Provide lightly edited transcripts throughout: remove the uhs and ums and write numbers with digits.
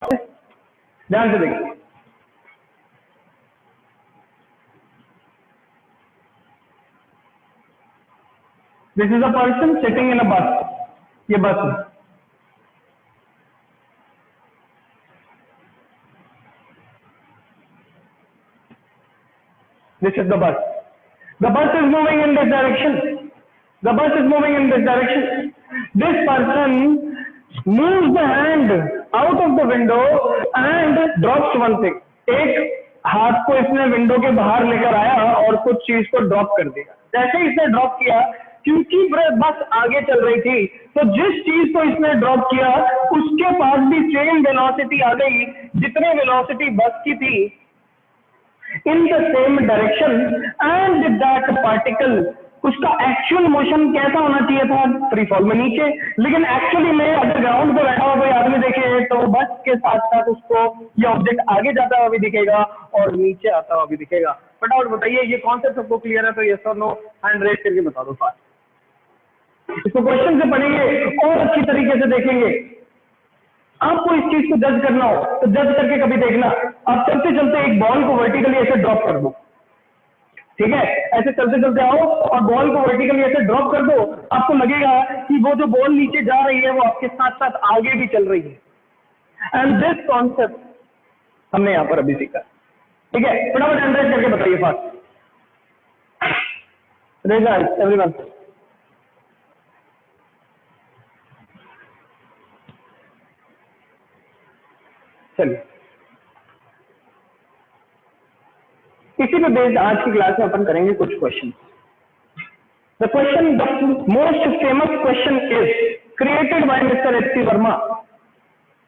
ध्यान से देखिए, this is a person sitting in a bus, ये बस है। This is the bus. The bus is moving in this direction. The bus is moving in this direction. This person moves the hand out of the window and drops one thing. एक हाथ को इसने window के बाहर लेकर आया और कुछ चीज को ड्रॉप कर दिया। जैसे इसने ड्रॉप किया, क्योंकि बस आगे चल रही थी, तो जिस चीज को इसने ड्रॉप किया उसके पास भी सेम वेलोसिटी आ गई जितने वेलोसिटी बस की थी, in the same direction, and that particle, उसका एक्चुअल मोशन कैसा होना चाहिए था? फ्री फॉल में नीचे। लेकिन एक्चुअली में अगर ग्राउंड पे बैठा हुआ कोई आदमी देखे तो बस के साथ साथ उसको ये ऑब्जेक्ट आगे जाता हुआ भी दिखेगा और नीचे आता हुआ भी दिखेगा। फटाफट बताइए, ये कॉन्सेप्ट सबको क्लियर है? तो यस और नो हैंड रेज करके बता दो फास्ट। इसको क्वेश्चन से पढ़ेंगे और अच्छी तरीके से देखेंगे। आपको इस चीज को जज करना हो तो जज करके कभी देखना, आप चलते चलते एक बॉल को वर्टिकली ऐसे ड्रॉप कर दो, ठीक है? ऐसे चलते चलते आओ और बॉल को वर्टिकली ऐसे ड्रॉप कर दो, आपको लगेगा कि वो जो बॉल नीचे जा रही है वो आपके साथ साथ आगे भी चल रही है। एंड दिस कॉन्सेप्ट हमने यहां पर अभी सीखा, ठीक है? फटाफट एंड्रेस करके बताइए फास्ट, रेज एवरीवन। चलिए, इसी पे बेस्ड आज की क्लास में अपन करेंगे कुछ question. The question, the most famous question is created by mister H C. Verma,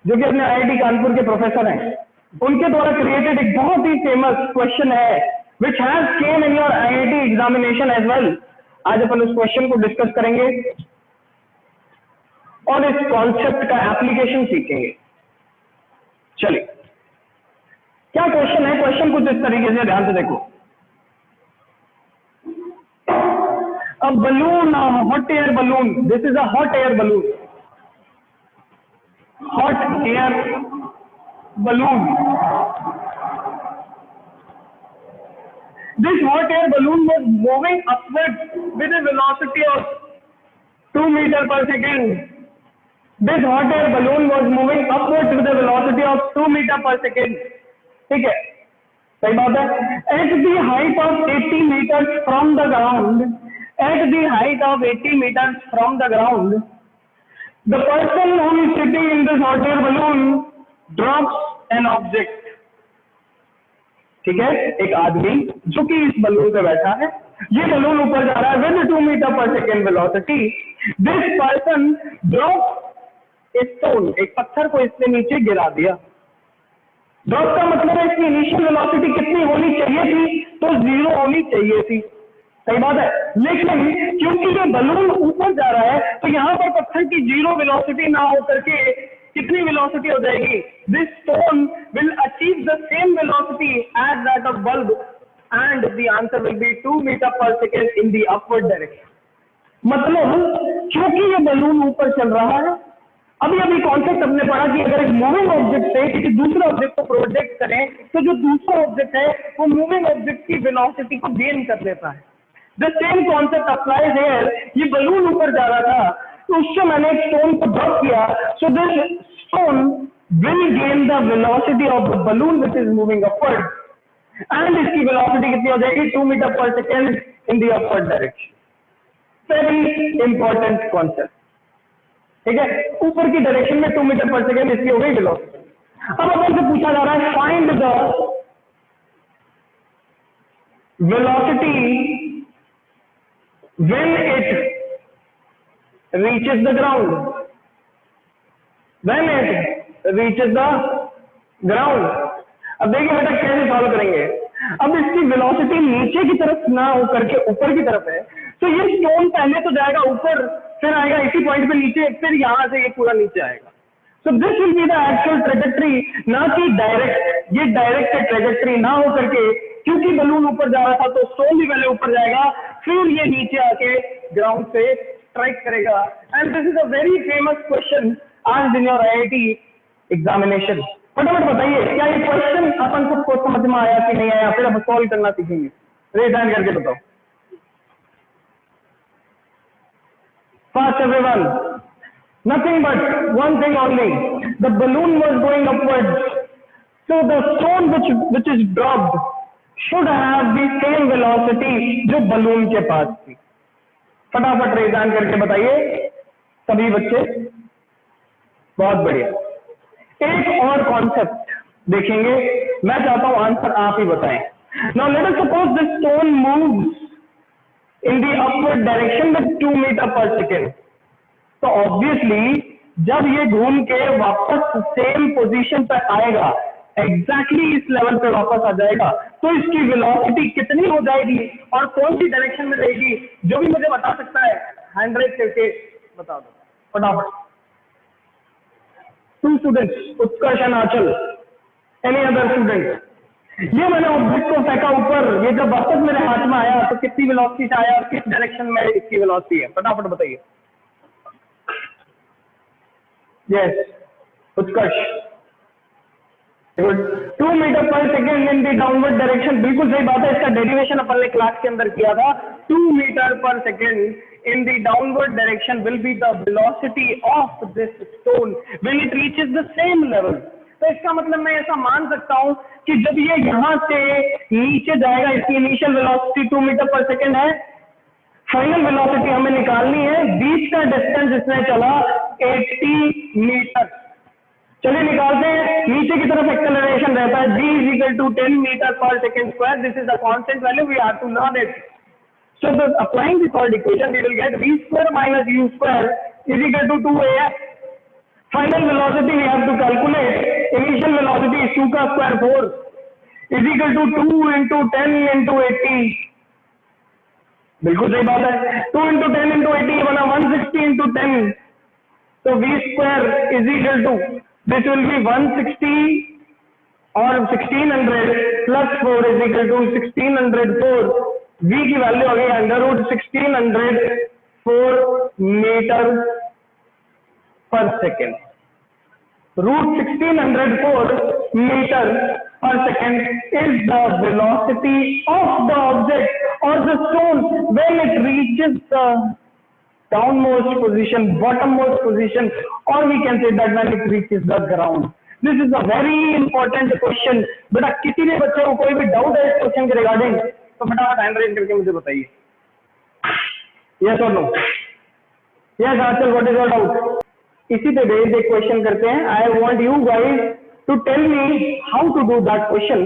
जो कि अपने आईआईटी कानपुर के प्रोफेसर हैं। उनके द्वारा क्रिएटेड एक बहुत ही फेमस क्वेश्चन है which has came in your IIT examination as well. आज अपन उस क्वेश्चन को डिस्कस करेंगे और इस कॉन्सेप्ट का एप्लीकेशन सीखेंगे। चलिए, क्या क्वेश्चन है? क्वेश्चन कुछ इस तरीके से, ध्यान से देखो। A balloon, hot air balloon, this is a hot air balloon, hot air balloon. This hot air balloon was moving upwards with a velocity of 2 meters per second. This hot air balloon was moving upwards with a velocity of 2 meters per second. ठीक है, सही बात है। At the height of 80 meters from the ground, at the height of 80 meters from the ground, the person who is sitting in this hot air balloon drops an object. ठीक है, एक आदमी जो कि इस बलून पे बैठा है, ये बलून ऊपर जा रहा है with 2 metre per second velocity. This person drop stone, एक पत्थर को इसने नीचे गिरा दिया। ड्रॉप का मतलब है इसकी इनिशियल वेलोसिटी कितनी होनी चाहिए थी? तो 0 होनी चाहिए थी, सही बात है। लेकिन क्योंकि ये बलून ऊपर जा रहा है तो यहाँ पर पत्थर की 0 वेलोसिटी ना होकर के कितनी वेलोसिटी हो जाएगी? This stone will achieve the same velocity as that of bulb and the answer will be 2 metre per second in the upward direction. मतलब क्योंकि ये बलून ऊपर चल रहा है, अभी अभी कॉन्सेप्ट हमने पढ़ा कि अगर एक मूविंग ऑब्जेक्ट से किसी दूसरे ऑब्जेक्ट को प्रोजेक्ट करें तो जो दूसरा ऑब्जेक्ट है वो मूविंग ऑब्जेक्ट की वेलोसिटी को गेन कर लेता है। The same concept applies here. ये बलून ऊपर जा रहा था तो उससे मैंने एक स्टोन को ड्रॉप किया, so this stone will gain the velocity of the balloon which is moving upward and इसकी वेलोसिटी कितनी हो जाएगी? 2 metre per second in the upward direction. Very important concept, ठीक है? ऊपर की डायरेक्शन में 2 मीटर पर सेकेंड इसकी हो गई वेलोसिटी। अब अपन से पूछा जा रहा है find the velocity when it reaches the ground, when it reaches the ground. अब देखिए बेटा कैसे सॉल्व करेंगे। अब इसकी वेलोसिटी नीचे की तरफ ना होकर के ऊपर की तरफ है, तो ये स्टोन पहले तो जाएगा ऊपर, फिर आएगा इसी पॉइंट पे नीचे, फिर यहां से ये पूरा नीचे आएगा। So this will be the actual trajectory, ना कि डायरेक्ट। ये डायरेक्ट ट्रेजेक्टरी ना हो करके, क्योंकि बलून ऊपर जा रहा था तो स्टोन भी पहले ऊपर जाएगा, फिर ये नीचे आके ग्राउंड पे स्ट्राइक करेगा। And this is a very famous question आज इन योर आईआईटी एग्जामिनेशन। फटाफट बताइए, क्या ये क्वेश्चन अपन सबको समझ में आया कि नहीं आया, फिर अब सॉल्व करना सीखेंगे। रेज हैंड करके बताओ। Fast everyone. Nothing but one thing only, the balloon was going upwards, so the stone which is dropped should have the same velocity जो बलून के पास थी। फटाफट रेज हैंड करके बताइए सभी बच्चे। बहुत बढ़िया। एक और कॉन्सेप्ट देखेंगे, मैं चाहता हूं आंसर आप ही बताएं। Now let us suppose this stone moves in the upward direction with 2 metre per second. तो ऑब्वियसली जब ये घूम के वापस सेम पोजीशन पर आएगा, एग्जैक्टली इस लेवल पे वापस आ जाएगा, तो इसकी वेलोसिटी कितनी हो जाएगी और कौन सी डायरेक्शन में रहेगी? जो भी मुझे बता सकता है हैंड रेज करके बता दो फटाफट। 2 students, Utkarsh and Anchal, any other student? ये मैंने ऑब्जेक्ट को फेंका ऊपर, ये जब वापस मेरे हाथ में आया तो कितनी वेलोसिटी से आया और किस डायरेक्शन में इसकी वेलोसिटी है? फटाफट बताइए। Yes Utkarsh, good. 2 metre per second in the downward direction, बिल्कुल सही बात है। इसका डेरिवेशन अपन ने क्लास के अंदर किया था। 2 metre per second in the downward direction will be the velocity of this stone when it reaches the same level. तो इसका मतलब मैं ऐसा मान सकता हूं कि जब ये यहां से नीचे जाएगा, इसकी initial velocity 2 metre per second है, फाइनल वेलोसिटी हमें निकालनी है, बीच का डिस्टेंस इसने चला 80 मीटर। चलिए निकालते हैं। नीचे की तरफ एक्सेलरेशन रहता है g is equal to 10 metre per second square. This is the constant value, we have to learn it. So applying the third equation we will get v square minus u square is equal to 2af। Final velocity we have to calculate, initial velocity 2 का square 4 is equal to 2 into 10 into 80। बिल्कुल सही बात है। 2 into 10 into 80 बना 160 into 10, तो v square is equal to, this will be 160 और 1600 plus 4 is equal to 1604। v की value आ गई under root 1604 metre per second. Root 1604 metre per second is the velocity of the object or the stone when it reaches the downmost position, bottommost position, or we can say that when it reaches the ground. This is a very important question. बेटा किसी भी बच्चे को कोई भी doubt है इस question के रिगार्डिंग तो फटाफट हैंड रेज करके मुझे बताइए। यस और no? Yes Anchal, what is your doubt? इसी पे बेस्ड एक क्वेश्चन करते हैं। I want you guys to tell me how to do that question।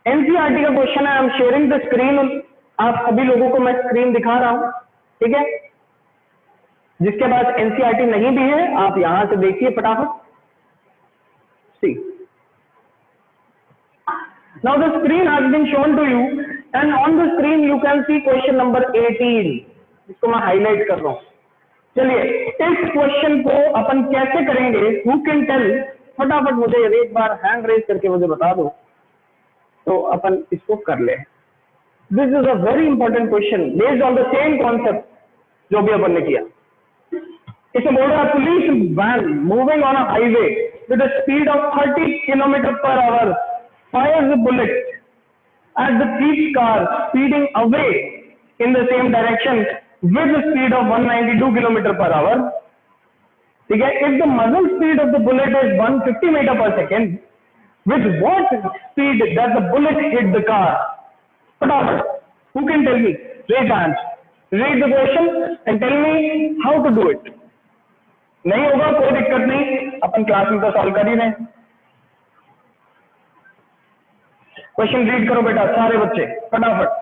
NCERT का क्वेश्चन है। I am sharing the screen, आप सभी लोगों को मैं स्क्रीन दिखा रहा हूं, ठीक है? जिसके पास एनसीईआरटी नहीं भी है आप यहां से देखिए फटाफट। See now the screen has been shown to you and on the screen you can see question number 18, इसको मैं हाईलाइट कर रहा हूं। चलिए इस क्वेश्चन को अपन कैसे करेंगे, हु कैन टेल? फटाफट मुझे एक बार हैंड रेज करके मुझे बता दो तो अपन इसको कर ले। This is a very important question based on the same concept जो भी अपन ने किया। इसे बोल रहा है police van moving on a highway with a speed of 30 kilometre per hour fires a bullet at the thief car speeding away in the same direction with the speed of 192 kilometre per hour. ठीक है? If the muzzle speed of the bullet is 150 metre per second, with what speed does the bullet hit the car? फटाफट, who can tell me? Raise hands. Read the question and tell me how to do it. नहीं होगा कोई दिक्कत नहीं, अपन class में तो solve कर ही रहे। क्वेश्चन रीड करो बेटा सारे बच्चे फटाफट।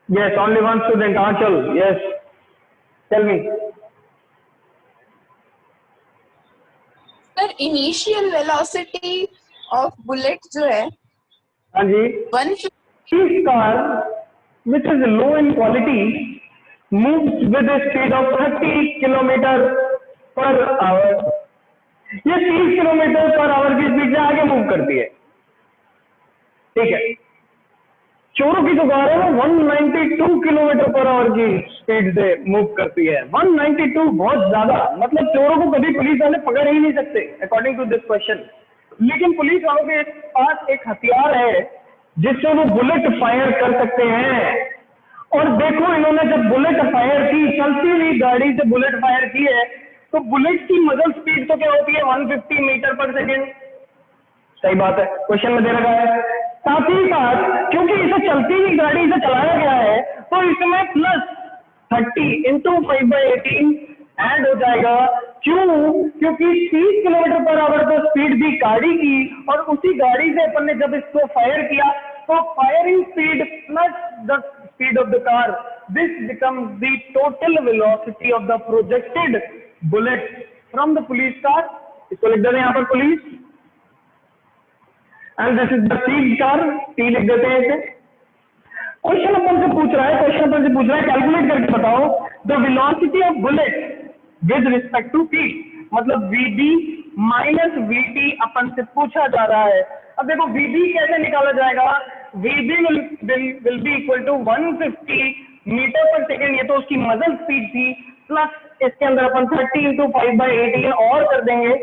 Yes, only one student, Anchal. Yes, tell me. Sir initial velocity of bullet जो है हाँ जी, 150 this car which is low in quality moves with a speed of 30 kilometre per our. ये 30 किलोमीटर पर आवर की speed से आगे move करती है, ठीक है। चोरों की जो कार है वो 192 किलोमीटर पर आवर की स्पीड से मूव करती है। 192 बहुत ज्यादा, मतलब चोरों को कभी पुलिस वाले पकड़ ही नहीं सकते अकॉर्डिंग टू दिस क्वेश्चन। लेकिन पुलिस वालों के पास एक हथियार है जिससे वो बुलेट फायर कर सकते हैं। और देखो इन्होंने जब बुलेट फायर की, चलती हुई गाड़ी से बुलेट फायर की है, तो बुलेट की मजल स्पीड तो क्या होती है 150 मीटर पर सेकेंड। सही बात है, क्वेश्चन में दे रखा है। साथ ही साथ क्योंकि इसे चलती हुई गाड़ी से चलाया गया है तो इसमें प्लस 30 इंटू 5/18 ऐड हो जाएगा। क्यों? क्योंकि 30 किलोमीटर पर आवर तो स्पीड थी गाड़ी की, और उसी गाड़ी से अपन ने जब इसको फायर किया तो firing speed plus the speed of the car, this becomes the total velocity of the projected bullet from the police car. इसको लिख देते हैं यहाँ पर police, and this is the seize car, T लिख देते हैं इसे। क्वेश्चन अपन से पूछ रहा है कैलकुलेट करके बताओ the velocity of bullet with respect to T, मतलब वीबी माइनस वीटी अपन से पूछा जा रहा है। अब देखो वीबी कैसे निकाला जाएगा, V B will be equal to 150 metre per second, ये तो उसकी मजल स्पीड थी, प्लस इसके अंदर अपन 30 इंटू 5/18 और कर देंगे।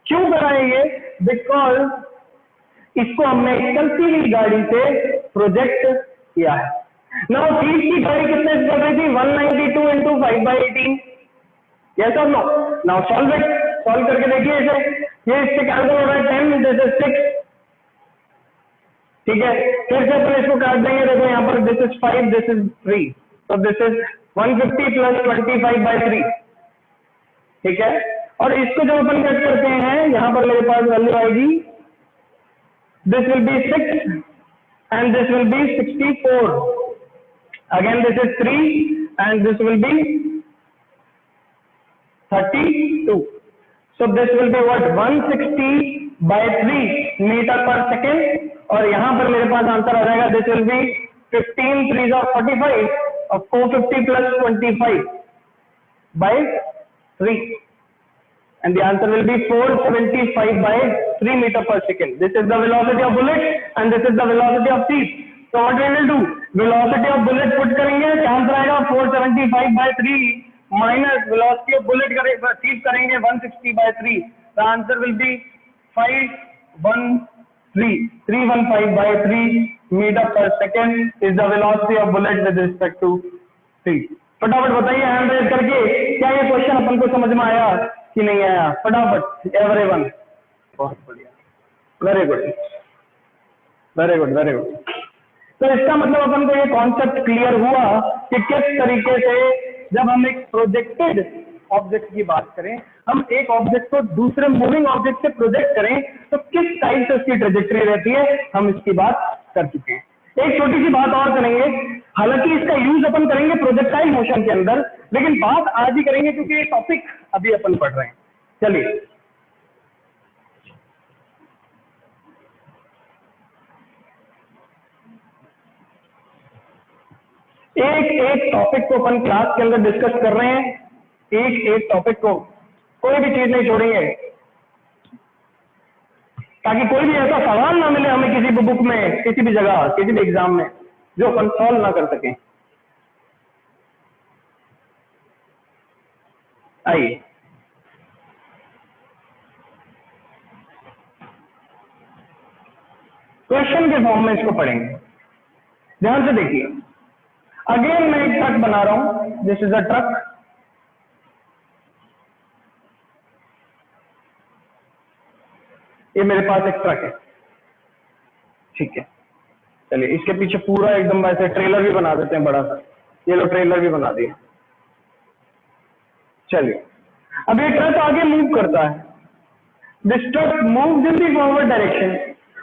क्यों कराएंगे? बिकॉज इसको हमने चलती हुई गाड़ी से प्रोजेक्ट किया है। नाउ तीस की गाड़ी कितने से चल रही थी? 192 इंटू 5/18, यस और no? Now solve it, solve करके देखिए इसे, ये इससे कैंसिल हो रहा है 10, दिस इज 6, ठीक है। फिर से अपन इसको काट देंगे, देखो यहाँ पर दिस इज 5, दिस इज 3, तो दिस इज 150 प्लस 25/3, ठीक है। और इसको जब अपन कट करते हैं यहाँ पर मेरे पास वैल्यू आएगी, this will be 6 and this will be 64, again this is 3 and this will be 32, so this will be what 160/3 metre per second. और यहाँ पर मेरे पास आंसर आ जाएगा, this will be 15 3s are 45 और 450 plus 25/3, and the answer will be 475/3 meter per second. This is the velocity of bullet and this is the velocity of thief. So what we will do? Velocity of bullet put करेंगे, answer आएगा 475/3 minus velocity of bullet करेंगे, thief करेंगे 160/3. The answer will be 315/3 meter per second is the velocity of bullet with respect to thief. फटाफट बताइए hand raise करके, क्या ये question अपन को समझ में आया कि नहीं आया? फटाफट एवरीवन। बहुत बढ़िया, very good very good very good. तो इसका मतलब अपन को ये कॉन्सेप्ट क्लियर हुआ कि किस तरीके से जब हम एक प्रोजेक्टेड ऑब्जेक्ट की बात करें, हम एक ऑब्जेक्ट को दूसरे मूविंग ऑब्जेक्ट से प्रोजेक्ट करें तो किस टाइप से उसकी ट्रेजेक्टरी रहती है, हम इसकी बात कर चुके हैं। एक छोटी सी बात और करेंगे, हालांकि इसका यूज अपन करेंगे प्रोजेक्टाइल मोशन के अंदर, लेकिन बात आज ही करेंगे क्योंकि ये टॉपिक अभी अपन पढ़ रहे हैं। चलिए एक एक टॉपिक को अपन क्लास के अंदर डिस्कस कर रहे हैं, एक एक टॉपिक को, कोई भी चीज नहीं छोड़ेंगे ताकि कोई भी ऐसा सवाल ना मिले हमें किसी भी बुक में, किसी भी जगह, किसी भी एग्जाम में जो अपन सॉल्व ना कर सकें। आइए क्वेश्चन के फॉर्म में इसको पढ़ेंगे, ध्यान से देखिए। अगेन मैं एक ट्रक बना रहा हूं, दिस इज अ ट्रक, ये मेरे पास एक ट्रक है, ठीक है। चलिए इसके पीछे पूरा एकदम वैसे ट्रेलर भी बना देते हैं बड़ा सा, ये लो ट्रेलर भी बना दिए। चलिए अब ये ट्रक आगे मूव करता है, this truck moves in the forward direction,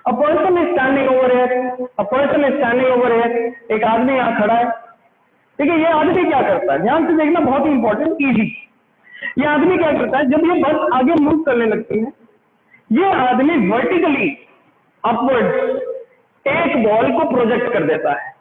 a person is standing over here, a person is standing over here, एक आदमी यहाँ खड़ा है, ठीक है। ये आदमी क्या करता है, ध्यान से देखना, बहुत ही इंपॉर्टेंट, इजी। ये आदमी क्या करता है, जब ये बस आगे मूव करने लगती है, ये आदमी वर्टिकली अपवर्ड एक बॉल को प्रोजेक्ट कर देता है,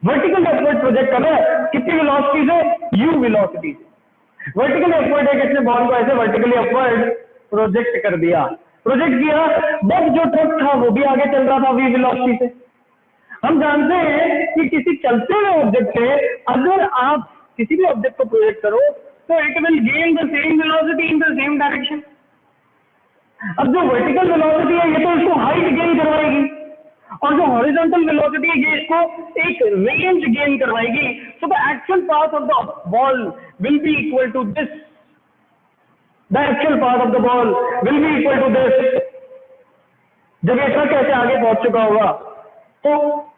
वर्टिकल अपवर्ड प्रोजेक्ट कर रहा है, कितनी वेलोसिटी से, u वेलोसिटी से। वर्टिकली अपवर्ड है, किसने बॉल को ऐसे वर्टिकली अपवर्ड प्रोजेक्ट कर दिया, प्रोजेक्ट किया, बट जो ट्रक था वो भी आगे चल रहा था v वेलोसिटी से। हम जानते हैं कि किसी चलते हुए ऑब्जेक्ट से अगर आप किसी भी ऑब्जेक्ट को प्रोजेक्ट करो तो it will gain the same velocity in the same direction. अब जो वर्टिकल वेलोसिटी है ये तो इसको हाइट गेन करवाएगी, और जो हॉरिजॉन्टल वेलोसिटी है ये इसको एक रेंज गेन करवाएगी। So the actual path of the ball will be equal to this, the actual path of the ball will be equal to this. जब ये ट्रक ऐसे आगे पहुंच चुका होगा तो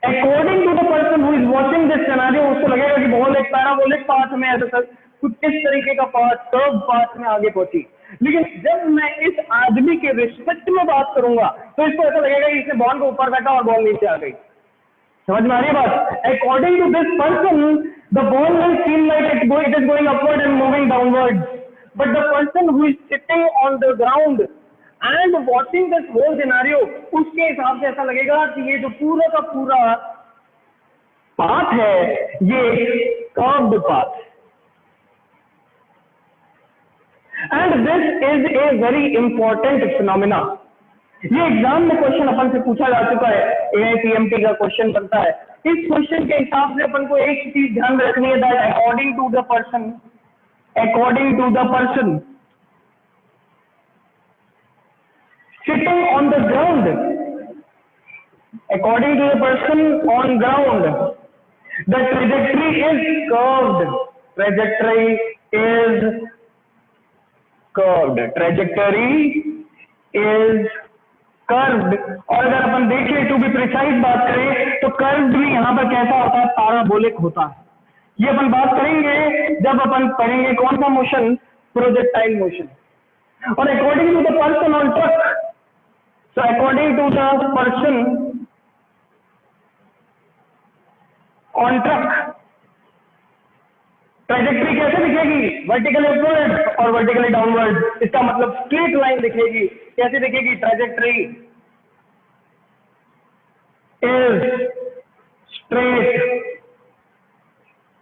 according to the person who is watching this scenario उसको लगेगा कि बॉल एक पैराबोलिक पाथ में ऐसा कुछ इस तरीके का पाथ, कर्व पाथ में आगे पहुंची। लेकिन जब मैं इस आदमी के रिस्पेक्ट में बात करूंगा तो इसको ऐसा लगेगा कि इसने बॉल को ऊपर फेंका और बॉल नीचे आ गई। समझ में आ रही है बात? According to this person the ball will feel like it is going upward and moving downward, but the person who is sitting on the ground and watching this whole scenario उसके हिसाब से ऐसा लगेगा कि ये जो पूरा का पूरा पाथ है ये curved path. And this is a very important phenomena. ये एग्जाम में क्वेश्चन अपन से पूछा जा चुका है, AIPMT का क्वेश्चन बनता है। इस क्वेश्चन के हिसाब से अपन को एक चीज ध्यान रखनी है, that according to the person sitting on the ground, according to the person on ground, the trajectory is curved, trajectory is curved, और अगर अपन देखें टू बी प्रिसाइज बात करें तो कर्व्ड भी यहाँ पर कैसा होता है, पैराबोलिक होता है। ये अपन बात करेंगे जब अपन पढ़ेंगे कौन सा मोशन, प्रोजेक्टाइल मोशन। और according to the person on truck, so according to the person on truck, trajectory कैसे दिखेगी, वर्टिकली अपवर्ड और वर्टिकली डाउनवर्ड। इसका मतलब स्ट्रेट लाइन दिखेगी। कैसे दिखेगी, trajectory is straight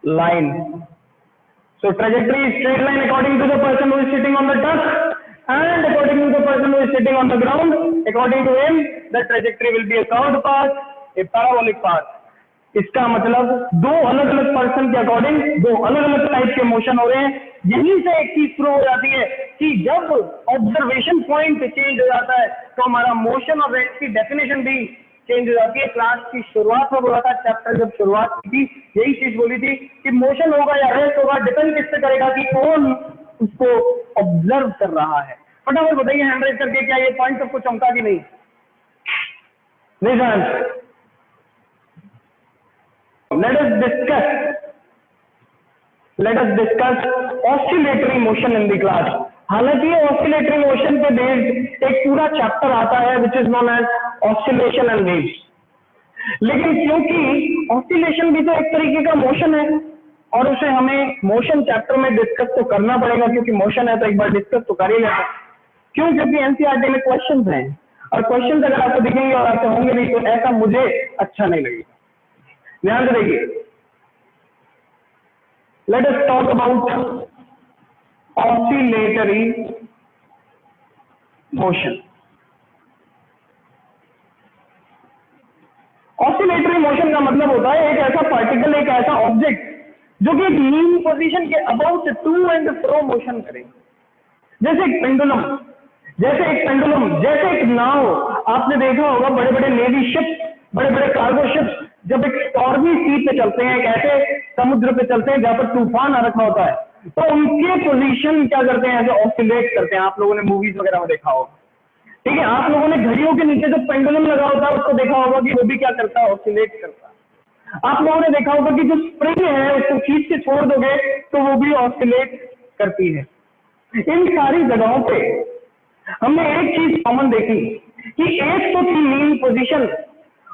line. So trajectory is straight line according to the person who is sitting on the truck and according to the person who is sitting on the ground, according to him the trajectory will be a curved path, a parabolic path। इसका मतलब दो अलग अलग person के according दो अलग अलग type के मोशन हो रहे हैं। यहीं से एक चीज प्रूव हो जाती है कि जब ऑब्जर्वेशन पॉइंट चेंज हो जाता है तो हमारा मोशन और रेट की डेफिनेशन भी चेंज हो जाती है। क्लास की शुरुआत में बोला था, चैप्टर जब शुरुआत की थी यही चीज बोली थी कि मोशन होगा या रेस्ट होगा डिपेंड किससे करेगा कि कौन उसको ऑब्जर्व कर रहा है। फटाफट बताइए हैंड रेज करके, क्या ये पॉइंट सबको चमका कि नहीं? Let us discuss oscillatory motion in the class. हालांकि ऑसिलेटरी मोशन पे बेस्ड एक पूरा चैप्टर आता है which is known as oscillation and waves, लेकिन क्योंकि ऑसिलेशन भी तो एक तरीके का मोशन है और उसे हमें मोशन चैप्टर में डिस्कस तो करना पड़ेगा, क्योंकि मोशन है तो एक बार डिस्कस तो कर ही लेते हैं। क्यों? क्योंकि एनसीईआरटी में क्वेश्चंस हैं और क्वेश्चंस अगर आपको दिखेंगे और आपसे होंगे नहीं तो ऐसा मुझे अच्छा नहीं लगेगा। ध्यान से देखिए, let us talk about oscillatory motion. Oscillatory motion का मतलब होता है एक ऐसा पार्टिकल, एक ऐसा ऑब्जेक्ट जो कि एक मीन पोजीशन के about to and fro motion करे। जैसे एक पेंडुलम, जैसे एक नाव। आपने देखा होगा बड़े बड़े नेवी शिप्स, बड़े बड़े कार्गो शिप्स जब एक स्टॉर्मी सी पे चलते हैं, एक ऐसे समुद्र पे चलते हैं जहां पर तूफान आ रखा होता है, तो उनके पोजीशन क्या करते हैं, ऐसे ऑसिलेट करते हैं। आप लोगों ने मूवीज वगैरह में देखा होगा, ठीक है। आप लोगों ने घड़ियों के नीचे जो पेंडुलम लगा होता है उसको देखा होगा कि वो भी क्या करता है, ऑसिलेट करता है। आप लोगों ने देखा होगा कि जो स्प्रिंग है उसको खींच के छोड़ दोगे तो वो भी ऑसिलेट करती है। इन सारी जगहों पे हमने एक चीज कॉमन देखी कि एक तो थी मीन पोजीशन,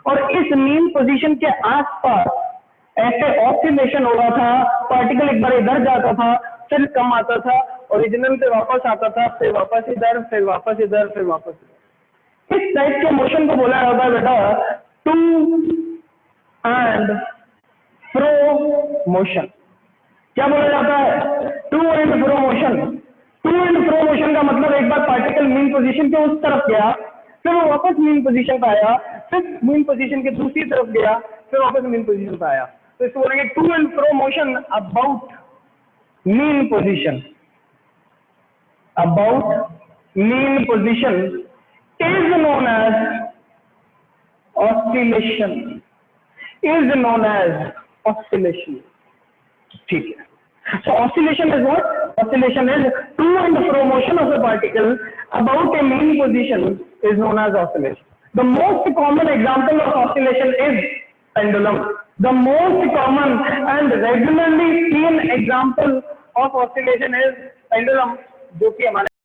और इस मीन पोजीशन के आसपास ऐसे ऑसिलेशन हो रहा था। पार्टिकल एक बार इधर जाता था, फिर कम आता था, ओरिजिनल पे वापस आता था, फिर वापस इधर, फिर वापस इधर, फिर वापस इधर। इस टाइप के मोशन को बोला जाता है बेटा टू एंड फ्रो मोशन। क्या बोला जाता है? To and fro motion. To and fro motion का मतलब एक बार पार्टिकल मीन पोजीशन के उस तरफ गया, फिर वो वापस मीन पोजीशन पे आया, फिर मीन पोजीशन के दूसरी तरफ गया, फिर वापस मीन पोजीशन पे आया। तो इसको बोलेंगे to and fro motion about mean position. About mean position is known as oscillation. Is known as oscillation. ठीक है। So oscillation is what? Oscillation is to and fro motion of a particle about a mean position is known as oscillation. The most common example of oscillation is pendulum. The most common and regularly seen example of oscillation is pendulum, जो कि हमारे